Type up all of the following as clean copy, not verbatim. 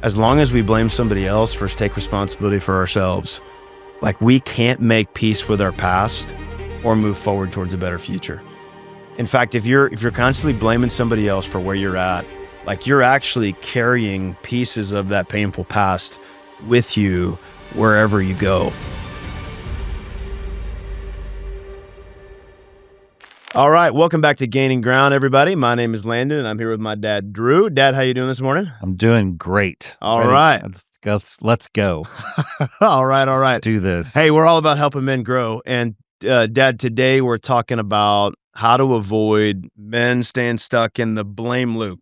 as long as we blame somebody else versus take responsibility for ourselves, like we can't make peace with our past or move forward towards a better future. In fact, if you're constantly blaming somebody else for where you're at, like you're actually carrying pieces of that painful past with you wherever you go. All right, welcome back to Gaining Ground, everybody. My name is Landon, and I'm here with my dad, Drew. Dad, how you doing this morning? I'm doing great. All right. Let's go. All right. Let's do this. Hey, we're all about helping men grow. And Dad, today we're talking about how to avoid men staying stuck in the blame loop.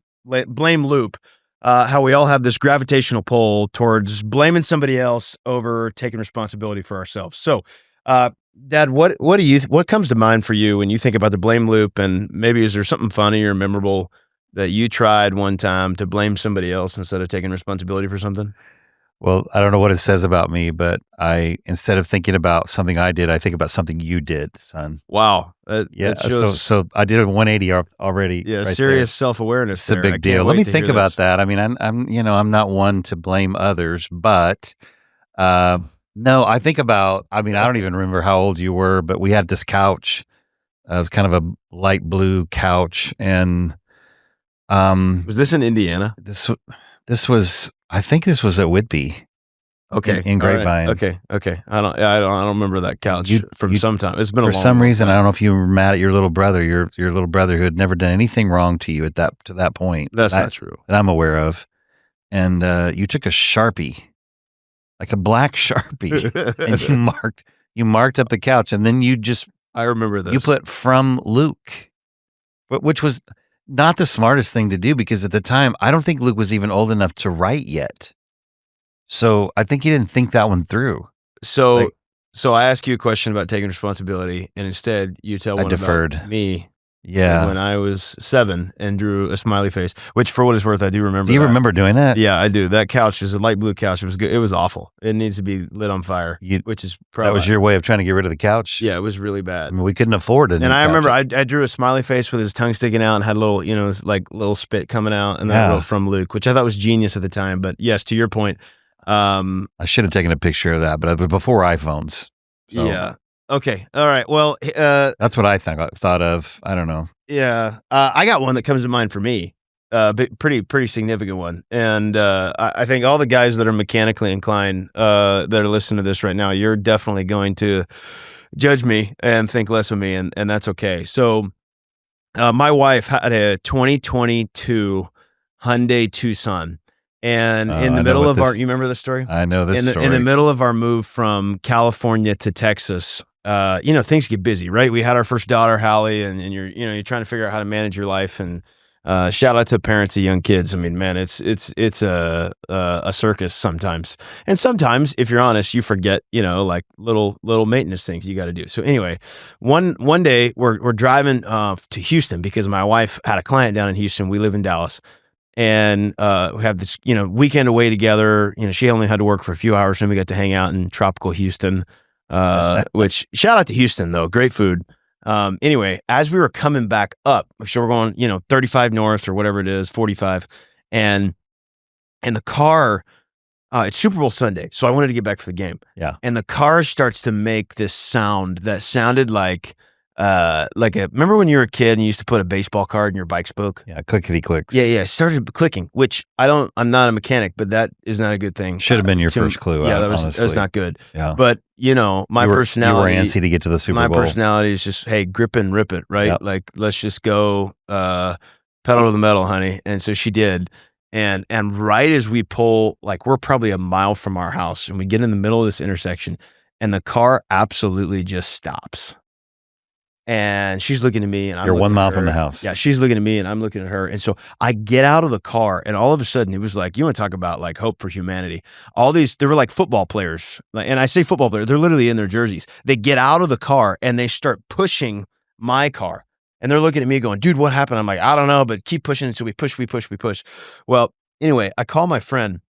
How we all have this gravitational pull towards blaming somebody else over taking responsibility for ourselves. So, Dad, what comes to mind for you when you think about the blame loop? And maybe is there something funny or memorable that you tried one time to blame somebody else instead of taking responsibility for something? Well, I don't know what it says about me, but instead of thinking about something I did, I think about something you did, son. Wow. That shows, so I did a 180 already. Yeah, right serious self-awareness. It's a big deal. Let me think about that. I mean, I'm not one to blame others, but no, I think about, I don't even remember how old you were, but we had this couch. It was kind of a light blue couch. And was this in Indiana? This was, I think this was at Whitby. Okay. In Grapevine. Right. Okay. I don't remember that couch from some time. It's been a long time. For some reason, I don't know if you were mad at your little brother, your little brother who had never done anything wrong to you to that point. That's not true. That I'm aware of. And you took a Sharpie, like a black Sharpie, and you marked up the couch, and then I remember this. You put "from Luke," which was not the smartest thing to do, because at the time, I don't think Luke was even old enough to write yet. So I think you didn't think that one through. So I ask you a question about taking responsibility, and instead you tell one about me. Yeah. When I was 7 and drew a smiley face, which for what it's worth, I do remember. Do you remember doing that? Yeah, I do. That couch is a light blue couch. It was good. It was awful. It needs to be lit on fire, which is probably. That was your way of trying to get rid of the couch? Yeah, it was really bad. I mean, we couldn't afford it. And I remember I drew a smiley face with his tongue sticking out and had a little, little spit coming out, and then I wrote "from Luke," which I thought was genius at the time. But yes, to your point. I should have taken a picture of that, but it was before iPhones. So. Yeah. Okay. All right. Well, that's what I thought of. I don't know. Yeah. I got one that comes to mind for me. Pretty significant one. And I think all the guys that are mechanically inclined that are listening to this right now, you're definitely going to judge me and think less of me, and that's okay. So my wife had a 2022 Hyundai Tucson. And in the middle of you remember this story? I know this story. In the middle of our move from California to Texas, things get busy, right? We had our first daughter, Hallie, and you're trying to figure out how to manage your life. And shout out to parents of young kids. I mean, man, it's a circus sometimes. And sometimes, if you're honest, you forget, like little maintenance things you got to do. So anyway, one day we're driving to Houston because my wife had a client down in Houston. We live in Dallas. And we have this, weekend away together. She only had to work for a few hours, and we got to hang out in tropical Houston. Which shout out to Houston though, great food. Anyway, as we were coming back up, so we're going, 35 north or whatever it is, 45, and the car. It's Super Bowl Sunday, so I wanted to get back for the game. Yeah, and the car starts to make this sound that sounded like. Remember when you were a kid and you used to put a baseball card in your bike spoke? Yeah, clickety clicks. Yeah, it started clicking, which I'm not a mechanic, but that is not a good thing. Should have been your first clue. Yeah, that was not good. Yeah. But, my personality. You were antsy to get to the Super Bowl. My personality is just, hey, grip and rip it, right? Yep. Like, let's just go pedal to the metal, honey. And so she did. And right as we pull, like we're probably a mile from our house, and we get in the middle of this intersection, and the car absolutely just stops. And she's looking at me, and you're 1 mile from the house. Yeah, she's looking at me, and I'm looking at her. And so I get out of the car, and all of a sudden, it was like, you want to talk about like hope for humanity. They were like football players. And I say football players, they're literally in their jerseys. They get out of the car, and they start pushing my car. And they're looking at me going, dude, what happened? I'm like, I don't know, but keep pushing. And so we push. Well, anyway, I call my friend,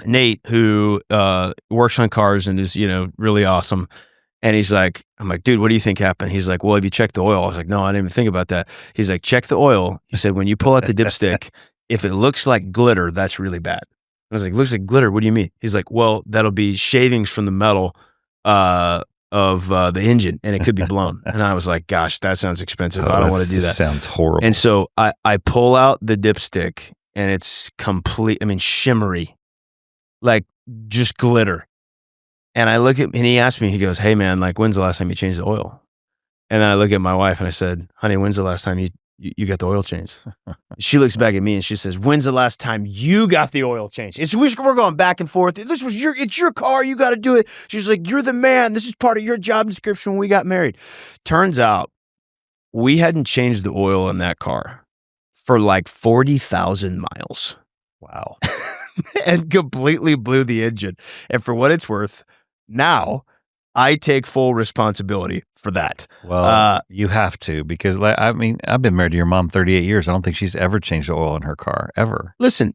Nate, who works on cars and is, really awesome. And he's like, I'm like, dude, what do you think happened? He's like, well, have you checked the oil? I was like, no, I didn't even think about that. He's like, check the oil. He said, when you pull out the dipstick, if it looks like glitter, that's really bad. I was like, looks like glitter. What do you mean? He's like, well, that'll be shavings from the metal of the engine, and it could be blown. And I was like, gosh, that sounds expensive. I don't want to do that. Sounds horrible. And so I pull out the dipstick, and it's shimmery, like just glitter. And I look at, and he asked me, he goes, hey man, like, when's the last time you changed the oil? And then I look at my wife and I said, honey, when's the last time you got the oil changed? She looks back at me and she says, when's the last time you got the oil changed? We're going back and forth. It's your car. You got to do it. She's like, you're the man. This is part of your job description when we got married. Turns out we hadn't changed the oil in that car for like 40,000 miles. Wow. And completely blew the engine. And for what it's worth, now I take full responsibility for that. Well, you have to, because I've been married to your mom 38 years. I don't think she's ever changed the oil in her car, ever. Listen,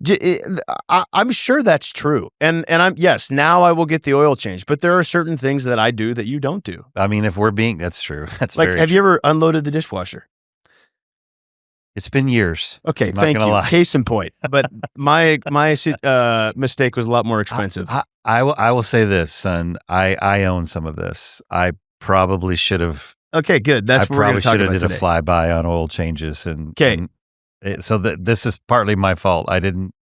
I'm sure that's true. And yes, now I will get the oil changed, but there are certain things that I do that you don't do. I mean, that's true. That's like, have you ever unloaded the dishwasher? It's been years. Okay, thank you. Lie. Case in point. But my mistake was a lot more expensive. I will say this, son. I own some of this. I probably should have. Okay, good. That's what we're going to talk about today. I probably should have did a flyby on oil changes, so this is partly my fault. I didn't.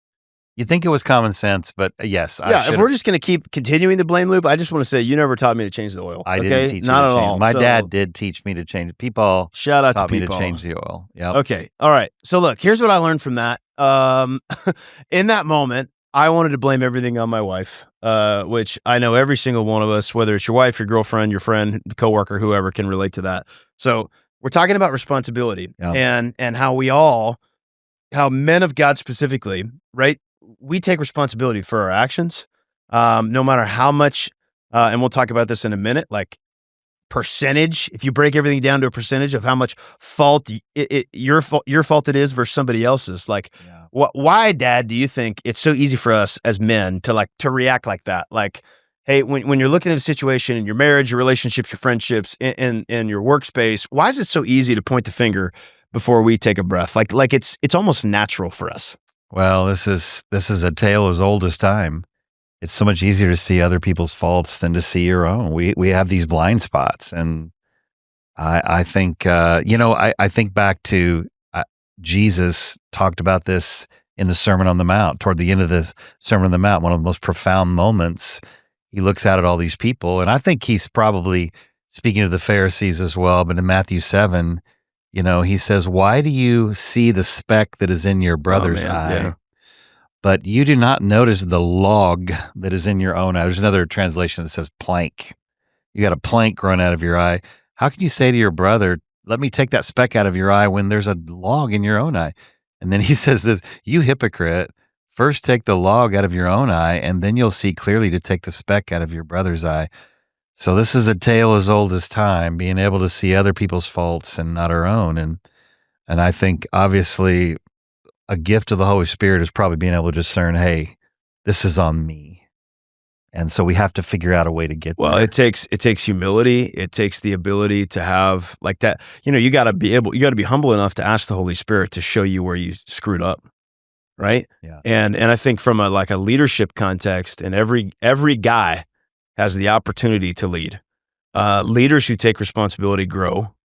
You think it was common sense, but yes. If we're just going to keep continuing the blame loop, I just want to say you never taught me to change the oil. I didn't teach you to change. All. My dad did teach me to change. People shout out taught to me to change the oil. Yep. Okay. All right. So look, here's what I learned from that. In that moment, I wanted to blame everything on my wife, which I know every single one of us, whether it's your wife, your girlfriend, your friend, coworker, whoever, can relate to that. So we're talking about responsibility and how men of God specifically, right? We take responsibility for our actions, no matter how much, and we'll talk about this in a minute, like percentage, if you break everything down to a percentage of how much fault your fault it is versus somebody else's. Like, why, Dad, do you think it's so easy for us as men to react like that? Like, hey, when you're looking at a situation in your marriage, your relationships, your friendships, in your workspace, why is it so easy to point the finger before we take a breath? Like it's almost natural for us. Well, this is a tale as old as time. It's so much easier to see other people's faults than to see your own. We have these blind spots, and I think I think back to Jesus talked about this in the Sermon on the Mount. Toward the end of this Sermon on the Mount, one of the most profound moments, he looks out at all these people, and I think he's probably speaking to the Pharisees as well. But in Matthew 7. He says, why do you see the speck that is in your brother's eye, but you do not notice the log that is in your own eye? There's another translation that says plank. You got a plank growing out of your eye. How can you say to your brother, let me take that speck out of your eye when there's a log in your own eye? And then he says this, you hypocrite, first take the log out of your own eye, and then you'll see clearly to take the speck out of your brother's eye. So this is a tale as old as time, being able to see other people's faults and not our own. And I think obviously a gift of the Holy Spirit is probably being able to discern, hey, this is on me. And so we have to figure out a way to get there. Well, it takes humility. It takes the ability to have like that. You got to be humble enough to ask the Holy Spirit to show you where you screwed up. Right. Yeah. And I think from a leadership context, and every guy has the opportunity to lead. Leaders who take responsibility grow.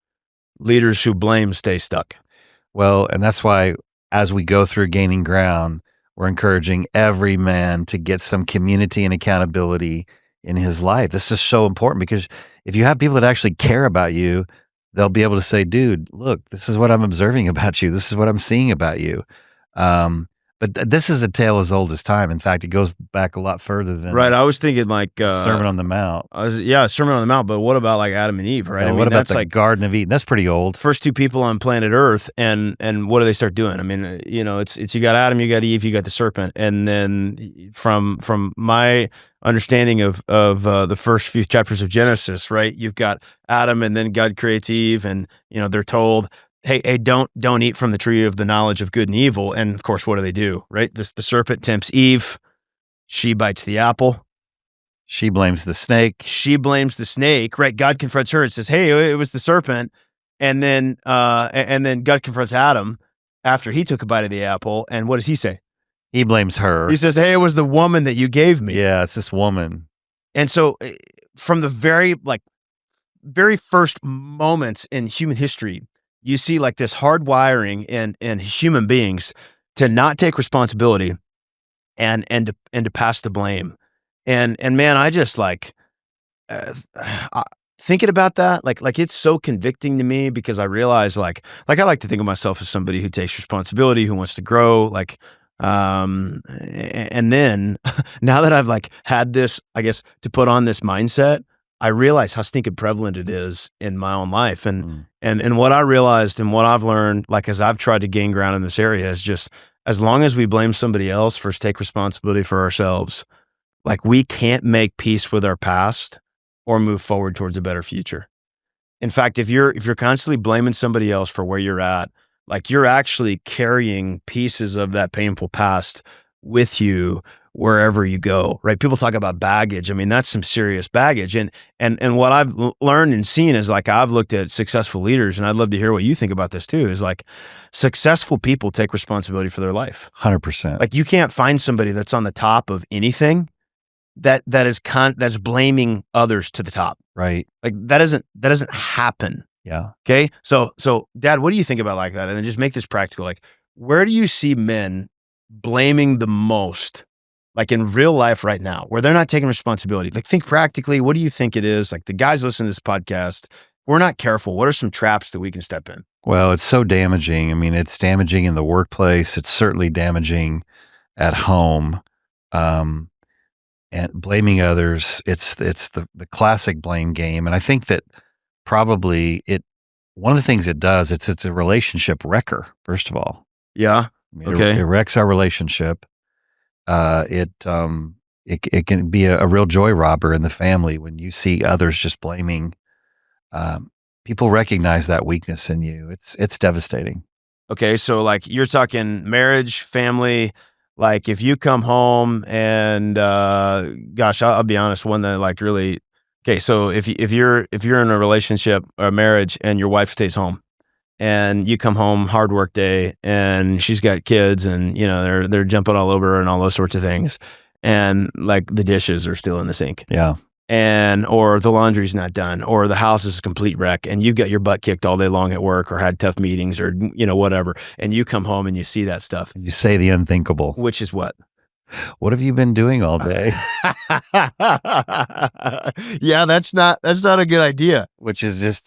Leaders who blame stay stuck. Well, and that's why as we go through Gaining Ground, we're encouraging every man to get some community and accountability in his life. This is so important, because if you have people that actually care about you, they'll be able to say, dude, look, this is what I'm observing about you. This is what I'm seeing about you. But this is a tale as old as time. In fact, it goes back a lot further than right. I was thinking like Sermon on the Mount. Sermon on the Mount. But what about like Adam and Eve? Right. Yeah, what about the Garden of Eden? That's pretty old. First two people on planet Earth, and what do they start doing? I mean, it's you got Adam, you got Eve, you got the serpent, and then from my understanding of the first few chapters of Genesis, right? You've got Adam, and then God creates Eve, and they're told, Hey, don't eat from the tree of the knowledge of good and evil. And of course, what do? Right? The serpent tempts Eve. She bites the apple. She blames the snake. Right? God confronts her and says, hey, it was the serpent. And then God confronts Adam after he took a bite of the apple. And what does he say? He blames her. He says, "Hey, it was the woman that you gave me." Yeah, it's this woman. And so from the very first moments in human history, you see like this hardwiring in human beings to not take responsibility and to pass the blame. And man, I just like thinking about that, like it's so convicting to me because I realize like I like to think of myself as somebody who takes responsibility, who wants to grow, and then now that I've like had this, I guess, to put on this mindset, I realize how stinking prevalent it is in my own life. And what I realized and what I've learned, like as I've tried to gain ground in this area, is just as long as we blame somebody else, first take responsibility for ourselves, like we can't make peace with our past or move forward towards a better future. In fact, if you're constantly blaming somebody else for where you're at, like you're actually carrying pieces of that painful past with you wherever you go, right? People talk about baggage. I mean, that's some serious baggage. And what I've learned and seen is like, I've looked at successful leaders, and I'd love to hear what you think about this too, is like successful people take responsibility for their life. 100%. Like you can't find somebody that's on the top of anything that's blaming others to the top. Right. Like that doesn't happen. Yeah. Okay. So Dad, what do you think about like that? And then just make this practical. Like, where do you see men blaming the most, like in real life right now, where they're not taking responsibility? Like, think practically. What do you think it is? Like the guys listening to this podcast, we're not careful. What are some traps that we can step in? Well, it's so damaging. I mean, it's damaging in the workplace. It's certainly damaging at home. And blaming others, it's the classic blame game. And I think that probably one of the things it does, it's a relationship wrecker, first of all. Yeah. I mean, Okay. It wrecks our relationship. It can be a real joy robber in the family when you see others just blaming. People recognize that weakness in you. It's devastating. Okay. So like you're talking marriage, family. Like if you come home and gosh, I'll be honest, one that like really okay. So if you're in a relationship or a marriage and your wife stays home, and you come home hard work day, and she's got kids, and you know they're jumping all over her and all those sorts of things, and like the dishes are still in the sink, Yeah. or the laundry's not done, or the house is a complete wreck, and you've got your butt kicked all day long at work, or had tough meetings, or whatever, and you come home and you see that stuff. You say the unthinkable. Which is what? What have you been doing all day? Yeah, that's not a good idea. Which is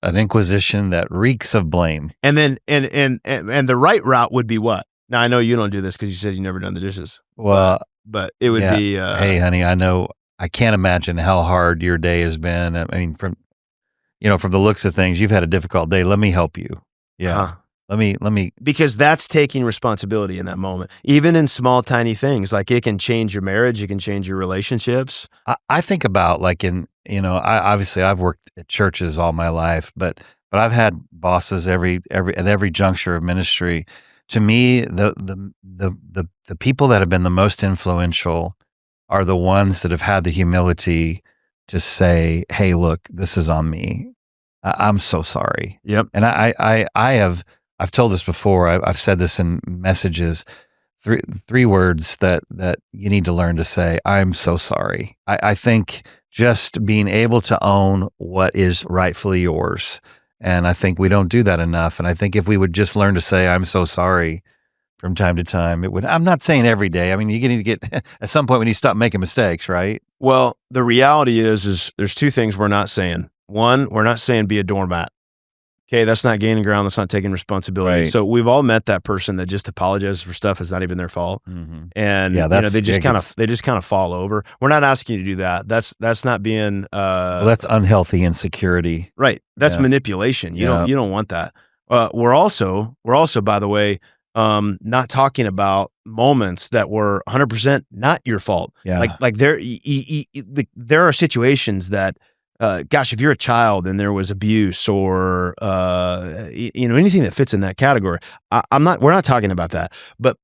an inquisition that reeks of blame. And then and the right route would be what? Now I know you don't do this because you said you never done the dishes. Well, but it would be. Hey, honey, I know. I can't imagine how hard your day has been. I mean, from the looks of things, you've had a difficult day. Let me help you. Yeah. Huh. Let me. Because that's taking responsibility in that moment, even in small, tiny things. Like it can change your marriage. It can change your relationships. I think about like I've worked at churches all my life, but I've had bosses at every juncture of ministry. To me, the people that have been the most influential are the ones that have had the humility to say, "Hey, look, this is on me. I'm so sorry." Yep. And I've told this before. I've said this in messages. Three words that you need to learn to say. I'm so sorry. I think just being able to own what is rightfully yours. And I think we don't do that enough. And I think if we would just learn to say, I'm so sorry from time to time, it would, I'm not saying every day. I mean, you need to get at some point when you stop making mistakes, right? Well, the reality is there's two things we're not saying. One, we're not saying be a doormat. Okay, that's not gaining ground. That's not taking responsibility. Right. So we've all met that person that just apologizes for stuff that's not even their fault, and they just kind of fall over. We're not asking you to do that. That's not being. That's unhealthy insecurity. Right. That's manipulation. You don't want that. We're also by the way, not talking about moments that were 100% not your fault. Yeah. Like there are situations that. Gosh, if you're a child and there was abuse or anything that fits in that category, we're not talking about that. But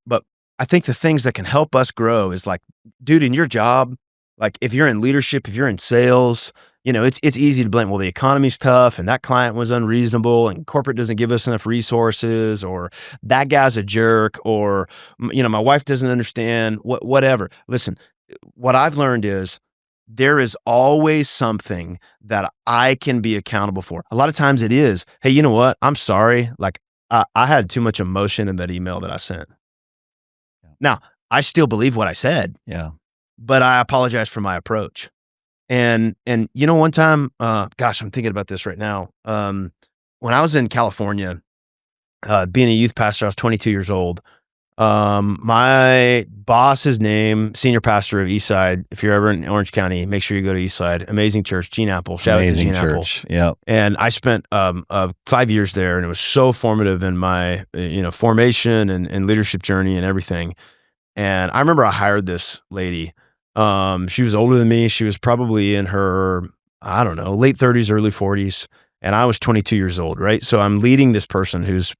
I think the things that can help us grow is like, dude, in your job, like if you're in leadership, if you're in sales, it's easy to blame, well, the economy's tough and that client was unreasonable and corporate doesn't give us enough resources, or that guy's a jerk, or, my wife doesn't understand, whatever. Listen, what I've learned is there is always something that I can be accountable for. A lot of times it is, hey, you know what? I'm sorry. Like, I had too much emotion in that email that I sent. Now, I still believe what I said. Yeah. But I apologize for my approach. And one time, gosh, I'm thinking about this right now. When I was in California, being a youth pastor, I was 22 years old. My boss's name, senior pastor of Eastside. If you're ever in Orange County, make sure you go to Eastside. Amazing church, Gene Apple. Shout out to Gene church. Apple. Yeah. And I spent 5 years there, and it was so formative in my formation and leadership journey and everything. And I remember I hired this lady. She was older than me. She was probably in her, I don't know, late 30s, early 40s. And I was 22 years old, right? So I'm leading this person who's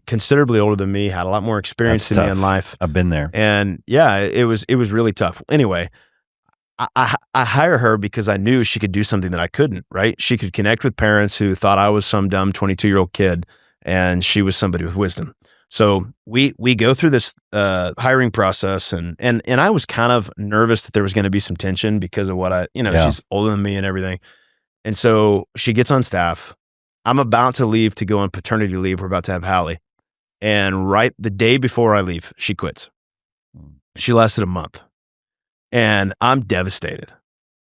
considerably older than me, had a lot more experience than me in life. I've been there. And yeah, it was really tough. Anyway, I hire her because I knew she could do something that I couldn't, right? She could connect with parents who thought I was some dumb 22-year-old kid, and she was somebody with wisdom. So we go through this hiring process, and I was kind of nervous that there was going to be some tension because of what she's older than me and everything. And so she gets on staff. I'm about to leave to go on paternity leave. We're about to have Hallie. And right the day before I leave, she quits. She lasted a month. And I'm devastated.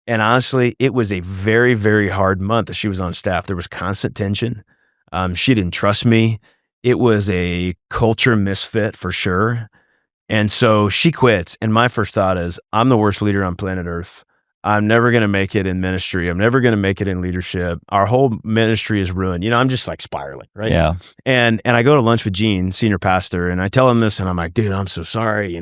And honestly, it was a very, very hard month that she was on staff. There was constant tension. She didn't trust me. It was a culture misfit for sure. And so she quits. And my first thought is, I'm the worst leader on planet Earth. I'm never going to make it in ministry. I'm never going to make it in leadership. Our whole ministry is ruined. I'm just like spiraling, right? Yeah. And I go to lunch with Gene, senior pastor, and I tell him this, and I'm like, dude, I'm so sorry. I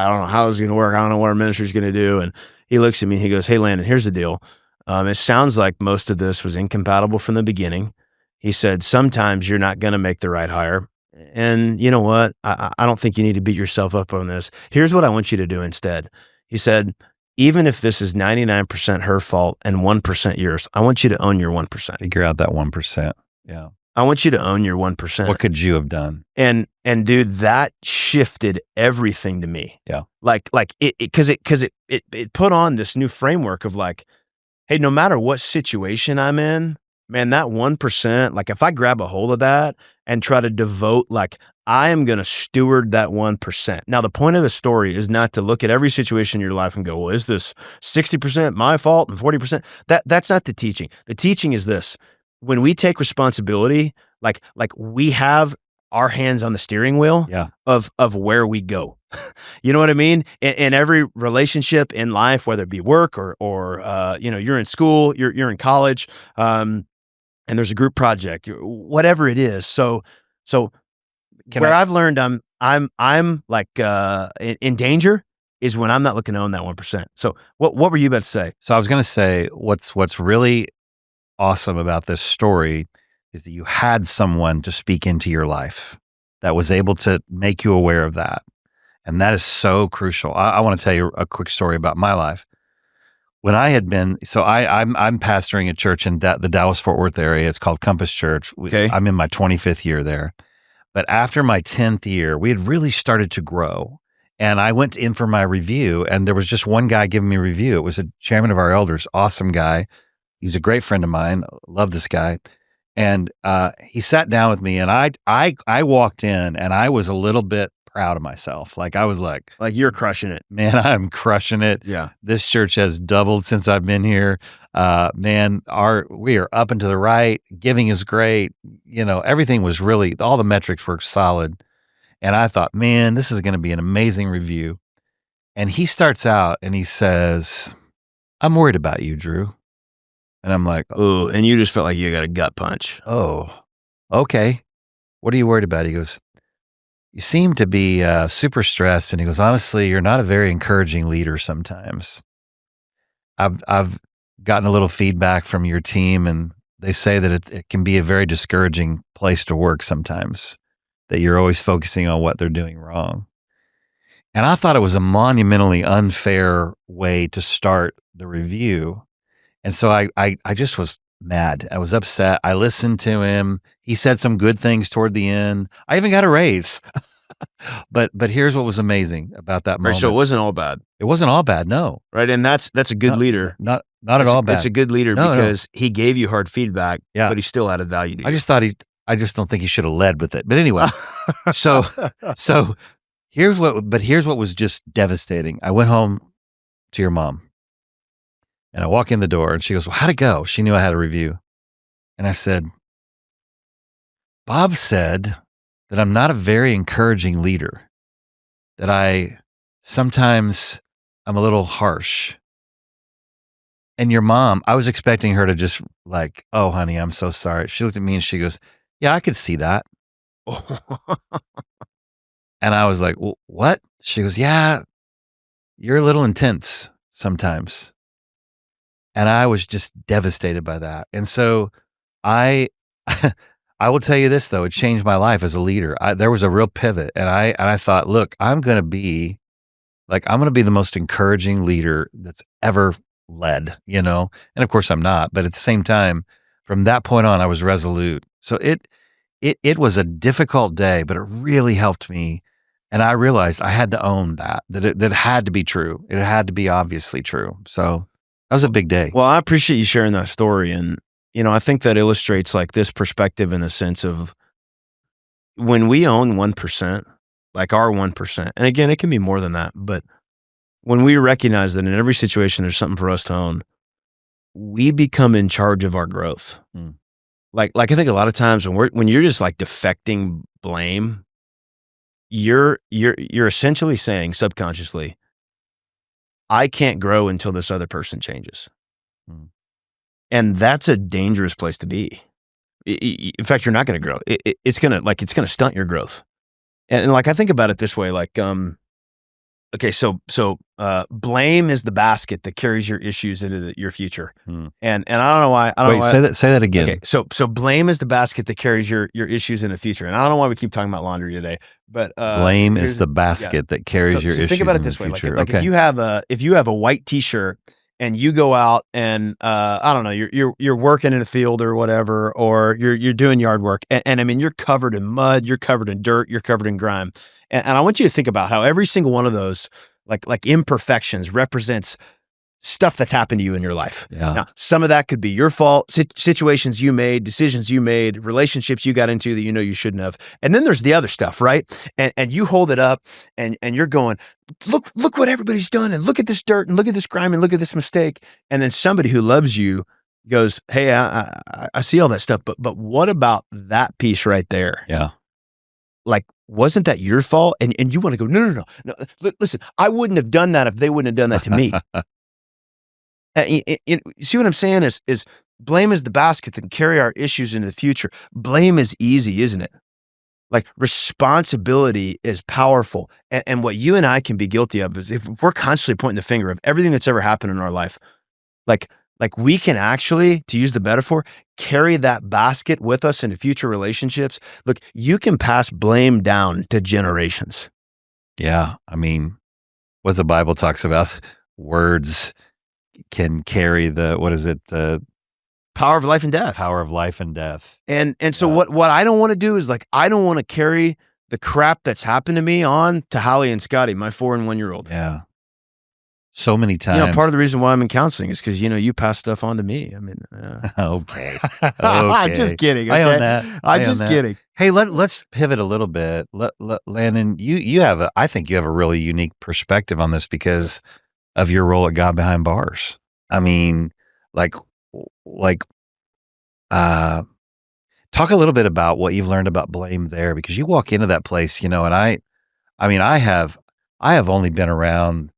don't know how it's going to work. I don't know what our ministry is going to do. And he looks at me and he goes, hey, Landon, here's the deal. It sounds like most of this was incompatible from the beginning. He said, sometimes you're not going to make the right hire. And you know what? I don't think you need to beat yourself up on this. Here's what I want you to do instead. He said, even if this is 99% her fault and 1% yours, I want you to own your 1%. Figure out that 1%. Yeah. I want you to own your 1%. What could you have done? And dude, that shifted everything to me. Yeah. Like it put on this new framework of like, hey, no matter what situation I'm in, man, that 1%, like if I grab a hold of that and try to devote, like I am going to steward that 1%. Now, the point of the story is not to look at every situation in your life and go, well, is this 60% my fault and 40%? That's not the teaching. The teaching is this. When we take responsibility, like we have our hands on the steering wheel of where we go. You know what I mean? In every relationship in life, whether it be work or you're in school, you're in college, and there's a group project, whatever it is. So I've learned I'm like in danger is when I'm not looking to own that 1%. So what were you about to say? So I was going to say what's really awesome about this story is that you had someone to speak into your life that was able to make you aware of that. And that is so crucial. I want to tell you a quick story about my life. When I had been, I'm pastoring a church in the Dallas-Fort Worth area. It's called Compass Church. Okay. I'm in my 25th year there. But after my 10th year, we had really started to grow. And I went in for my review, and there was just one guy giving me a review. It was a chairman of our elders, awesome guy. He's a great friend of mine. Love this guy. And he sat down with me, and I walked in, and I was a little bit proud of myself. Like I was like you're crushing it, man. I'm crushing it. Yeah. This church has doubled since I've been here. Man, we are up and to the right. Giving is great. Everything was really, all the metrics were solid. And I thought, man, this is going to be an amazing review. And he starts out and he says, I'm worried about you, Drew. And I'm like, oh, and you just felt like you got a gut punch. Oh, okay. What are you worried about? He goes, you seem to be super stressed. And he goes, honestly, you're not a very encouraging leader sometimes. I've gotten a little feedback from your team, and they say that it can be a very discouraging place to work sometimes, that you're always focusing on what they're doing wrong. And I thought it was a monumentally unfair way to start the review. And so I just was mad. I was upset. I listened to him. He said some good things toward the end. I even got a raise. But here's what was amazing about that Right, so it moment. wasn't all bad, It wasn't all bad, no. right? And that's a good leader. Not at all It's bad. a good leader No, no. because he gave you hard feedback, Yeah. but he still added value to you. I just don't think he should have led with it. But anyway, so here's what was just devastating. I went home to your mom and I walk in the door and she goes, "Well, how'd it go?" She knew I had a review. And I said, "Bob said that I'm not a very encouraging leader, that sometimes I'm a little harsh." And your mom, I was expecting her to just like, "Oh, honey, I'm so sorry." She looked at me and she goes, "Yeah, I could see that." And I was like, "Well, what?" She goes, "Yeah, you're a little intense sometimes." And I was just devastated by that. And so I I will tell you this though, it changed my life as a leader. There was a real pivot and I thought, look, I'm going to be the most encouraging leader that's ever led, you know? And of course I'm not, but at the same time, from that point on, I was resolute. So it was a difficult day, but it really helped me. And I realized I had to own that it had to be true. It had to be obviously true. So that was a big day. Well, I appreciate you sharing that story. And, I think that illustrates like this perspective in the sense of when we own 1%, like our 1%, and again, it can be more than that, but when we recognize that in every situation there's something for us to own, we become in charge of our growth. Mm. Like I think a lot of times when you're just like defecting blame, you're essentially saying subconsciously, I can't grow until this other person changes. Mm. And that's a dangerous place to be. In fact, you're not going to grow. It's going to stunt your growth. And like I think about it this way, like okay, so blame is the basket that carries your issues into your future. And I don't know why. Say that again. Okay, so blame is the basket that carries your issues in the future. And I don't know why we keep talking about laundry today, but blame is the basket that carries your issues. Think about it this way: like if you have a white T-shirt and you go out and I don't know, you're working in a field or whatever, or you're doing yard work, and I mean you're covered in mud, you're covered in dirt, you're covered in grime. And I want you to think about how every single one of those, like imperfections, represents stuff that's happened to you in your life. Yeah. Now, some of that could be your fault, situations you made, decisions you made, relationships you got into that you shouldn't have. And then there's the other stuff, right? And you hold it up and you're going, look what everybody's done, and look at this dirt, and look at this grime, and look at this mistake. And then somebody who loves you goes, hey, I see all that stuff, but what about that piece right there? Yeah. Like, wasn't that your fault? And you want to go, no. Listen, I wouldn't have done that if they wouldn't have done that to me. You see what I'm saying? Is blame is the basket that can carry our issues into the future. Blame is easy, isn't it? Like responsibility is powerful. And what you and I can be guilty of is if we're constantly pointing the finger of everything that's ever happened in our life, like we can actually, to use the metaphor, carry that basket with us into future relationships. Look, you can pass blame down to generations. Yeah. I mean, what the Bible talks about, words can carry the power of life and death. Power of life and death. And so what I don't want to do is I don't want to carry the crap that's happened to me on to Holly and Scotty, my 4 and 1-year-old. Yeah. So many times. Part of the reason why I'm in counseling is because, you pass stuff on to me. I mean, okay. I'm just kidding. Okay? I own that. I'm just kidding. Hey, let's pivot a little bit. Landon, I think you have a really unique perspective on this because of your role at God Behind Bars. I mean, talk a little bit about what you've learned about blame there, because you walk into that place, and I have only been around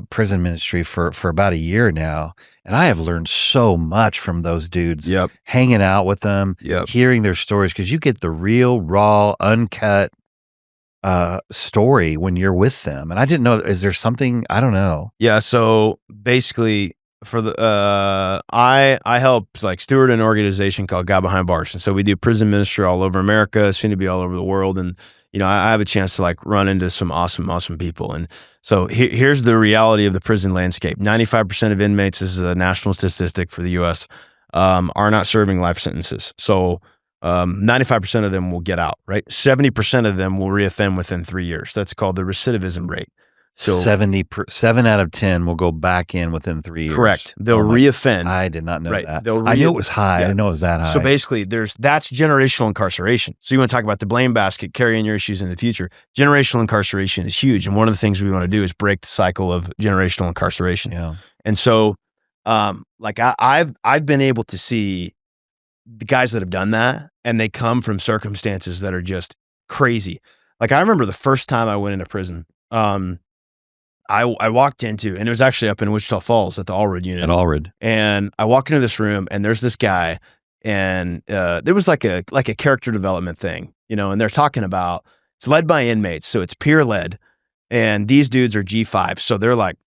prison ministry for about a year now, and I have learned so much from those dudes. Yep. Hanging out with them, yep. Hearing their stories, because you get the real, raw, uncut story when you're with them. And I didn't know, is there something, I don't know. Yeah. So basically for the, I help steward an organization called God Behind Bars. And so we do prison ministry all over America, soon to be all over the world. And, I have a chance to like run into some awesome people. And so here's the reality of the prison landscape. 95% of inmates, this is a national statistic for the US, are not serving life sentences. So 95% of them will get out, right? 70% of them will reoffend within 3 years. That's called the recidivism rate. So 7 out of 10 will go back in within 3 years. Correct. They'll reoffend. I did not know that. I knew it was high. Yeah. I didn't know it was that high. So basically, that's generational incarceration. So you want to talk about the blame basket, carrying your issues in the future. Generational incarceration is huge, and one of the things we want to do is break the cycle of generational incarceration. Yeah. And so, like I've been able to see the guys that have done that, and they come from circumstances that are just crazy. Like I remember the first time I went into prison. I walked into, and it was actually up in Wichita Falls at the Allred unit. At Allred. And I walk into this room, and there's this guy, and there was like a character development thing, and they're talking about, it's led by inmates, so it's peer led, and these dudes are G5, so they're like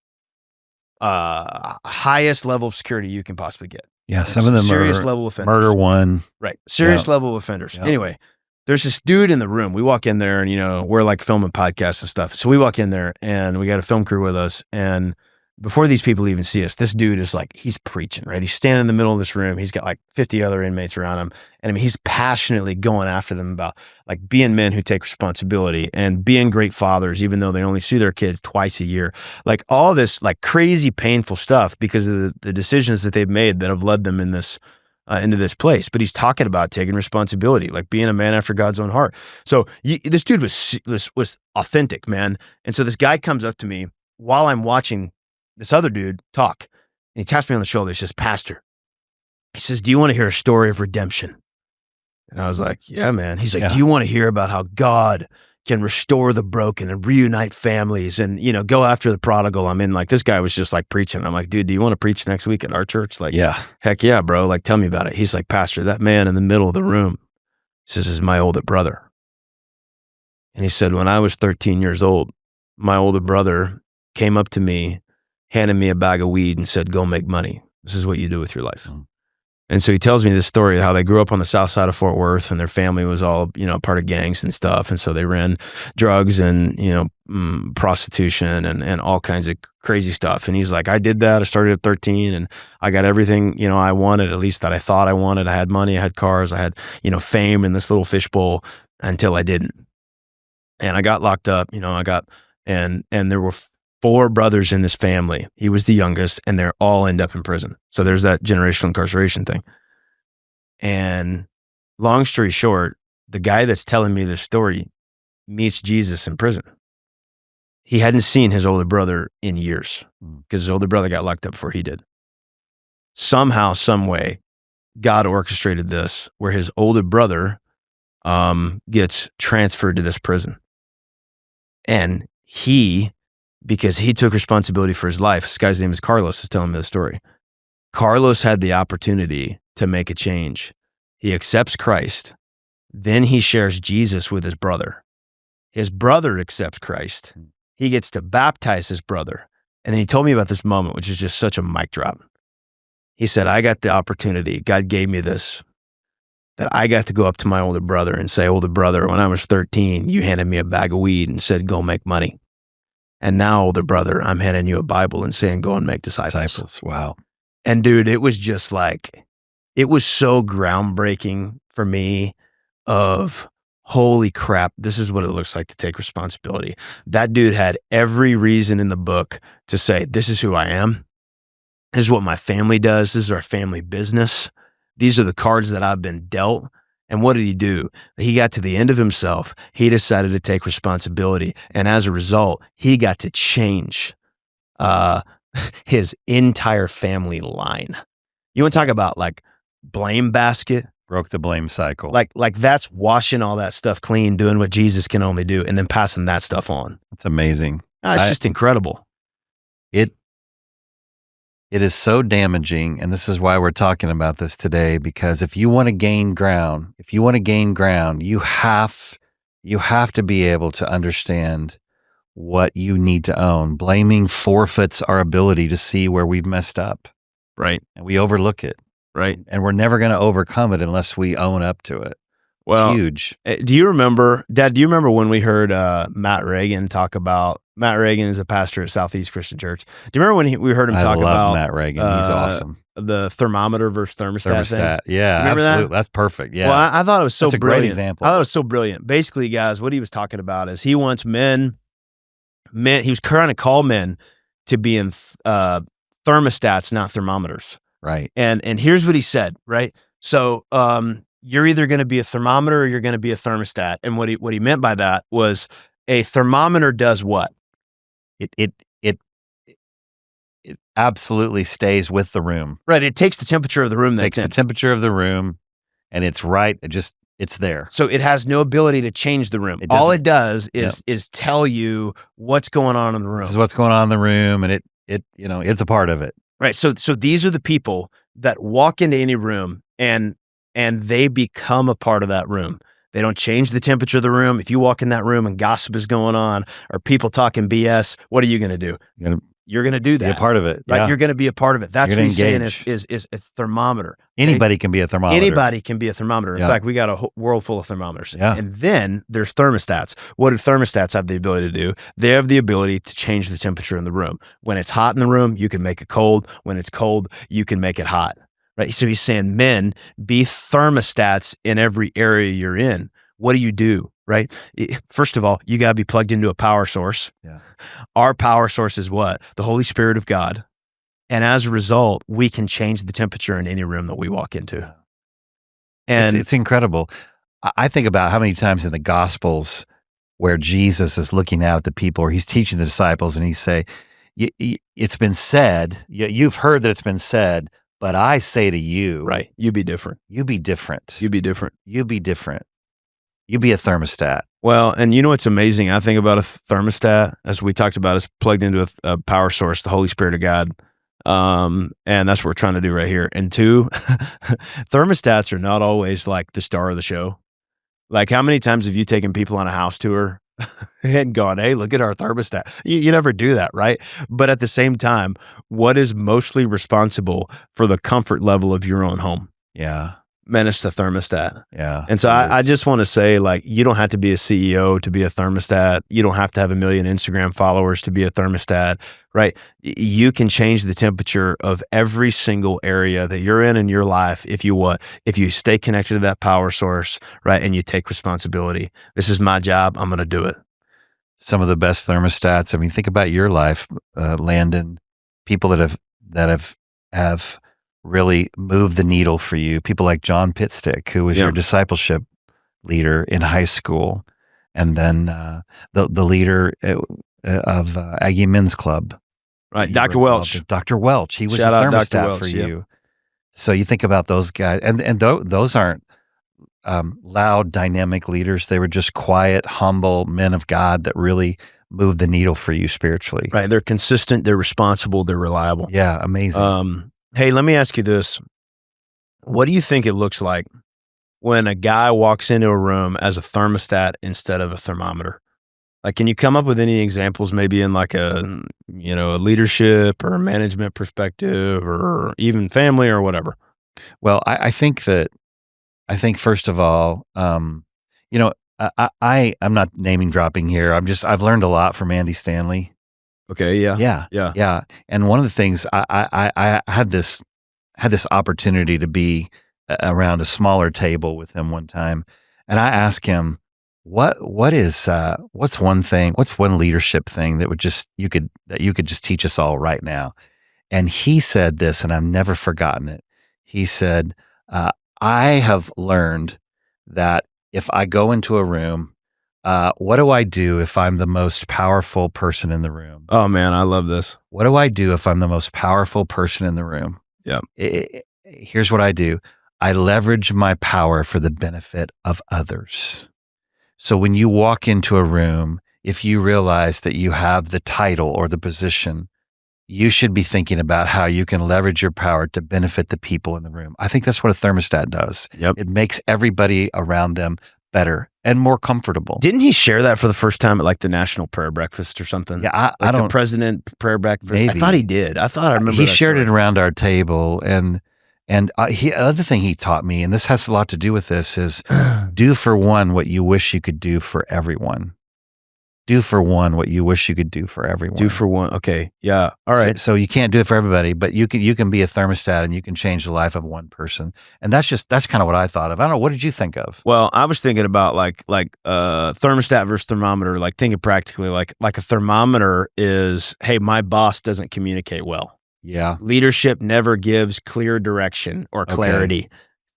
highest level of security you can possibly get. Yeah, some of them serious are level offenders. murder one. Right, serious level offenders. Yeah. Anyway, there's this dude in the room. We walk in there and, we're like filming podcasts and stuff. So we walk in there and we got a film crew with us. And before these people even see us, this dude is like, he's preaching, right? He's standing in the middle of this room. He's got like 50 other inmates around him. And I mean, he's passionately going after them about like being men who take responsibility and being great fathers, even though they only see their kids twice a year. Like all this like crazy, painful stuff because of the decisions that they've made that have led them in this into this place. But he's talking about taking responsibility, like being a man after God's own heart. So this dude was authentic, man. And so this guy comes up to me while I'm watching this other dude talk, and he taps me on the shoulder. He says, "Pastor," he says, "do you want to hear a story of redemption?" And I was like, "Yeah, man." He's like, "Do you want to hear about how God can restore the broken and reunite families and, go after the prodigal?" I mean, like this guy was just like preaching. I'm like, "Dude, do you want to preach next week at our church?" Like, yeah, heck yeah, bro. Like, tell me about it. He's like, "Pastor, that man in the middle of the room," he says, "is my older brother." And he said, "When I was 13 years old, my older brother came up to me, handed me a bag of weed and said, 'Go make money. This is what you do with your life.'" And so he tells me this story of how they grew up on the south side of Fort Worth, and their family was all, part of gangs and stuff. And so they ran drugs and, prostitution and all kinds of crazy stuff. And he's like, "I did that. I started at 13 and I got everything, I wanted, at least that I thought I wanted. I had money, I had cars, I had, fame in this little fishbowl until I didn't. And I got locked up, and there were 4 brothers in this family. He was the youngest, and they're all end up in prison. So there's that generational incarceration thing. And long story short, the guy that's telling me this story meets Jesus in prison. He hadn't seen his older brother in years because his older brother got locked up before he did. Somehow, some way, God orchestrated this where his older brother gets transferred to this prison. And because he took responsibility for his life. This guy's name is Carlos, is telling me the story. Carlos had the opportunity to make a change. He accepts Christ. Then he shares Jesus with his brother. His brother accepts Christ. He gets to baptize his brother. And then he told me about this moment, which is just such a mic drop. He said, "I got the opportunity. God gave me this, that I got to go up to my older brother and say, 'Older brother, when I was 13, you handed me a bag of weed and said, go make money. And now, older brother, I'm handing you a Bible and saying, go and make disciples.'" Wow. And dude, it was just like, it was so groundbreaking for me of, holy crap, this is what it looks like to take responsibility. That dude had every reason in the book to say, this is who I am. This is what my family does. This is our family business. These are the cards that I've been dealt. And what did he do? He got to the end of himself. He decided to take responsibility. And as a result, he got to change his entire family line. You want to talk about like blame basket? Broke the blame cycle. Like that's washing all that stuff clean, doing what Jesus can only do, and then passing that stuff on. It's amazing. It's just incredible. It is so damaging, and this is why we're talking about this today, because if you want to gain ground, you have to be able to understand what you need to own. Blaming forfeits our ability to see where we've messed up. Right. And we overlook it. Right. And we're never going to overcome it unless we own up to it. Well, huge. Do you remember, Dad, do you remember when we heard Matt Reagan talk about, Matt Reagan is a pastor at Southeast Christian Church. Do you remember when we heard him talk about— I love Matt Reagan. He's awesome. The thermometer versus thermostat thing? Yeah, absolutely. That's perfect. Yeah. Well, I thought it was so That's a brilliant. great example. I thought it was so brilliant. Basically, guys, what he was talking about is he wants men, he was trying to call men to be in thermostats, not thermometers. Right. And here's what he said, right? So you're either going to be a thermometer or you're going to be a thermostat. And what he meant by that was a thermometer does what? It absolutely stays with the room. Right. It takes the temperature of the room. Takes the temperature of the room, and it's right. It's there. So it has no ability to change the room. All it does is tell you what's going on in the room. This is what's going on in the room, and it's a part of it. Right. So these are the people that walk into any room and they become a part of that room. They don't change the temperature of the room. If you walk in that room and gossip is going on or people talking BS, what are you going to do? You're going to do that. Be a part of it. Right? Yeah. You're going to be a part of it. That's what he's saying is a thermometer. Anybody can be a thermometer. Anybody can be a thermometer. In fact, we got a world full of thermometers. Yeah. And then there's thermostats. What do thermostats have the ability to do? They have the ability to change the temperature in the room. When it's hot in the room, you can make it cold. When it's cold, you can make it hot. Right? So he's saying, men, be thermostats in every area you're in. What do you do? Right? First of all, you got to be plugged into a power source. Yeah. Our power source is what? The Holy Spirit of God. And as a result, we can change the temperature in any room that we walk into. And it's incredible. I think about how many times in the Gospels where Jesus is looking out at the people, or he's teaching the disciples, and he say, it's been said, you've heard that it's been said, but I say to you. Right. You be different. You be different. You be different. You be different. You be a thermostat. Well, and you know what's amazing? I think about a thermostat, as we talked about, is plugged into a power source, the Holy Spirit of God. And that's what we're trying to do right here. And two, thermostats are not always like the star of the show. Like, how many times have you taken people on a house tour and gone, hey, look at our thermostat? You never do that, right? But at the same time, what is mostly responsible for the comfort level of your own home? Yeah. Man, it's the thermostat. Yeah. And so I just want to say, like, you don't have to be a CEO to be a thermostat. You don't have to have 1 million Instagram followers to be a thermostat, right? You can change the temperature of every single area that you're in your life if you stay connected to that power source, right? And you take responsibility. This is my job. I'm going to do it. Some of the best thermostats. I mean, think about your life, Landon. People that have really moved the needle for you. People like John Pitstick, who was your discipleship leader in high school, and then the leader of Aggie Men's Club. Right, Dr. Welch. Dr. Welch. He was a thermostat for you. So you think about those guys, and those aren't loud, dynamic leaders. They were just quiet, humble men of God that really moved the needle for you spiritually. Right. They're consistent. They're responsible. They're reliable. Yeah, amazing. Hey, let me ask you this. What do you think it looks like when a guy walks into a room as a thermostat instead of a thermometer? Like, can you come up with any examples, maybe in like a leadership or management perspective, or even family or whatever? Well, I think first of all, I'm not naming dropping here. I've learned a lot from Andy Stanley. Okay. Yeah. And one of the things I had this opportunity to be around a smaller table with him one time, and I asked him, what's one leadership thing that you could just teach us all right now? And he said this, and I've never forgotten it. He said, I have learned that if I go into a room, what do I do if I'm the most powerful person in the room? Oh man, I love this. What do I do if I'm the most powerful person in the room? Yeah. Here's what I do. I leverage my power for the benefit of others. So when you walk into a room, if you realize that you have the title or the position, you should be thinking about how you can leverage your power to benefit the people in the room. I think that's what a thermostat does. Yep. It makes everybody around them better and more comfortable. Didn't he share that for the first time at like the National Prayer Breakfast or something? Yeah, I don't. The President Prayer Breakfast. Maybe. I thought he did. I remember he shared it around our table, and And other thing he taught me, and this has a lot to do with this, is do for one what you wish you could do for everyone. Do for one what you wish you could do for everyone. Do for one. Okay. Yeah. All right. So you can't do it for everybody, but you can be a thermostat and you can change the life of one person. And that's kind of what I thought of. I don't know. What did you think of? Well, I was thinking about like thermostat versus thermometer, like thinking practically like a thermometer is, hey, my boss doesn't communicate well. Yeah. Leadership never gives clear direction or clarity. Okay.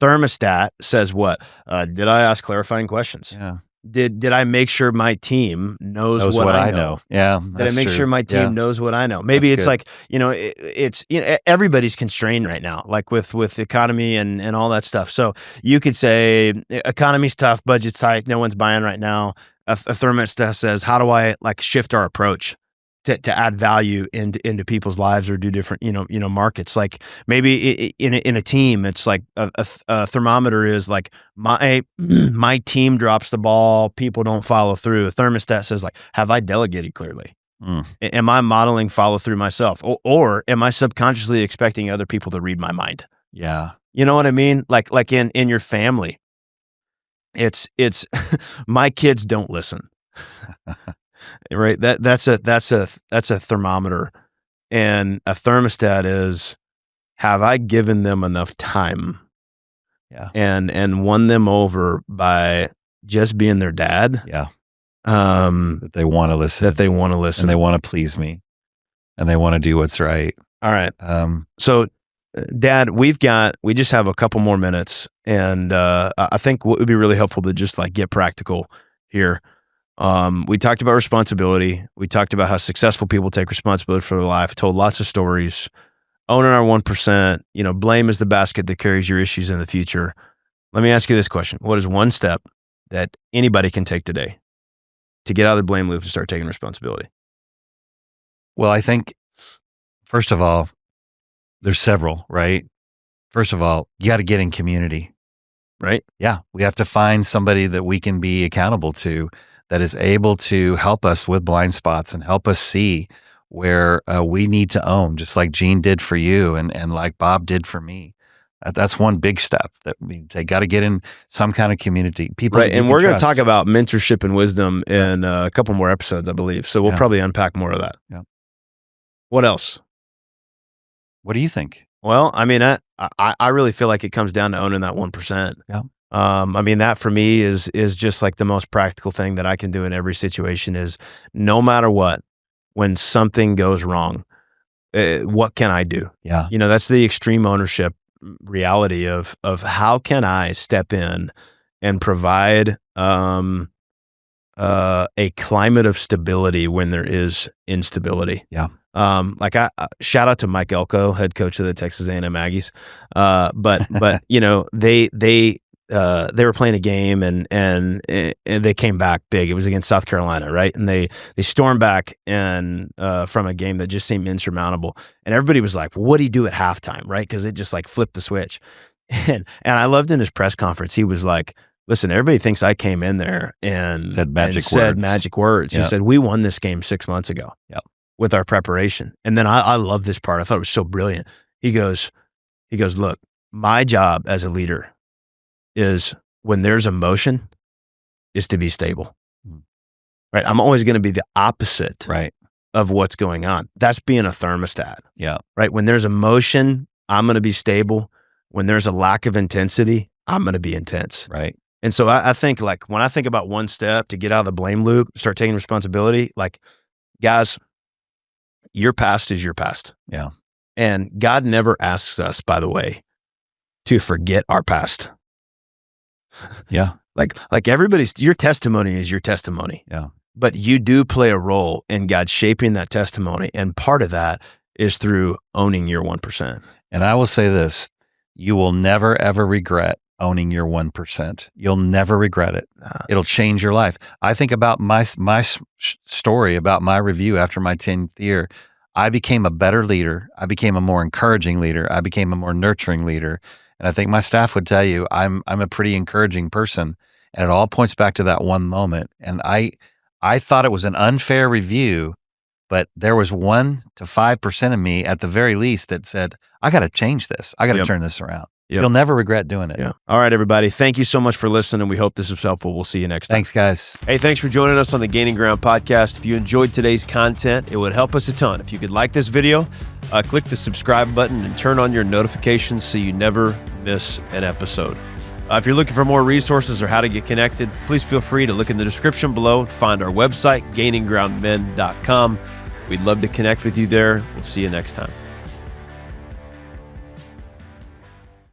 Thermostat says what? Did I ask clarifying questions? Yeah. Did I make sure my team knows what I know? Yeah. Did I make sure my team knows what I know? Maybe that's it's good. Like, it's everybody's constrained right now, like with the economy and all that stuff. So you could say economy's tough, budget's tight, no one's buying right now. A thermostat says, how do I like shift our approach to add value into people's lives or do different, markets. Like maybe in a team, it's like a thermometer is like my team drops the ball, people don't follow through. A thermostat says like, have I delegated clearly? Am I modeling follow through myself? Or am I subconsciously expecting other people to read my mind? Yeah. You know what I mean? Like in your family, it's my kids don't listen. Right. That's a thermometer, and a thermostat is, have I given them enough time? Yeah. And won them over by just being their dad. Yeah. That they want to listen. And they want to please me, and they want to do what's right. All right. So, Dad, we just have a couple more minutes, and I think what would be really helpful to just like get practical here. We talked about responsibility. We talked about how successful people take responsibility for their life, told lots of stories, owning our 1%, blame is the basket that carries your issues in the future. Let me ask you this question. What is one step that anybody can take today to get out of the blame loop and start taking responsibility? Well, I think, first of all, there's several, right? First of all, you got to get in community. Right? Yeah. We have to find somebody that we can be accountable to, that is able to help us with blind spots and help us see where we need to own, just like Gene did for you and like Bob did for me. That's one big step that we take. Got to get in some kind of community. People, right? And we're going to talk about mentorship and wisdom in a couple more episodes, I believe. So we'll probably unpack more of that. Yeah. What else? What do you think? Well, I mean, I really feel like it comes down to owning that 1%. Yeah. I mean, that for me is just like the most practical thing that I can do in every situation is no matter what, when something goes wrong, what can I do? Yeah. That's the extreme ownership reality of how can I step in and provide a climate of stability when there is instability. Yeah. Like I shout out to Mike Elko, head coach of the Texas A&M Aggies. But they were playing a game and they came back big. It was against South Carolina, right? And they stormed back and from a game that just seemed insurmountable. And everybody was like, "What do you do at halftime?" Right? Because it just like flipped the switch. And I loved in his press conference, he was like, "Listen, everybody thinks I came in there and said magic words. He said, "We won this game 6 months ago with our preparation." And then I love this part. I thought it was so brilliant. He goes, "Look, my job as a leader is when there's emotion is to be stable." Right? I'm always going to be the opposite of what's going on. That's being a thermostat. Yeah. Right? When there's emotion, I'm going to be stable. When there's a lack of intensity, I'm going to be intense. Right. And so I think like when I think about one step to get out of the blame loop, start taking responsibility, like guys, your past is your past. Yeah. And God never asks us, by the way, to forget our past. Yeah. Like your testimony is your testimony. Yeah. But you do play a role in God shaping that testimony. And part of that is through owning your 1%. And I will say this, you will never, ever regret owning your 1%. You'll never regret it. It'll change your life. I think about my story, about my review after my 10th year. I became a better leader. I became a more encouraging leader. I became a more nurturing leader. And I think my staff would tell you I'm a pretty encouraging person. And it all points back to that one moment. And I thought it was an unfair review but there was 1 to 5% of me at the very least that said, I got to change this. I got to turn this around. You'll never regret doing it. Yeah. All right, everybody. Thank you so much for listening. We hope this was helpful. We'll see you next time. Thanks, guys. Hey, thanks for joining us on the Gaining Ground podcast. If you enjoyed today's content, it would help us a ton. If you could like this video, click the subscribe button and turn on your notifications so you never miss an episode. If you're looking for more resources or how to get connected, please feel free to look in the description below and find our website, gaininggroundmen.com. We'd love to connect with you there. We'll see you next time.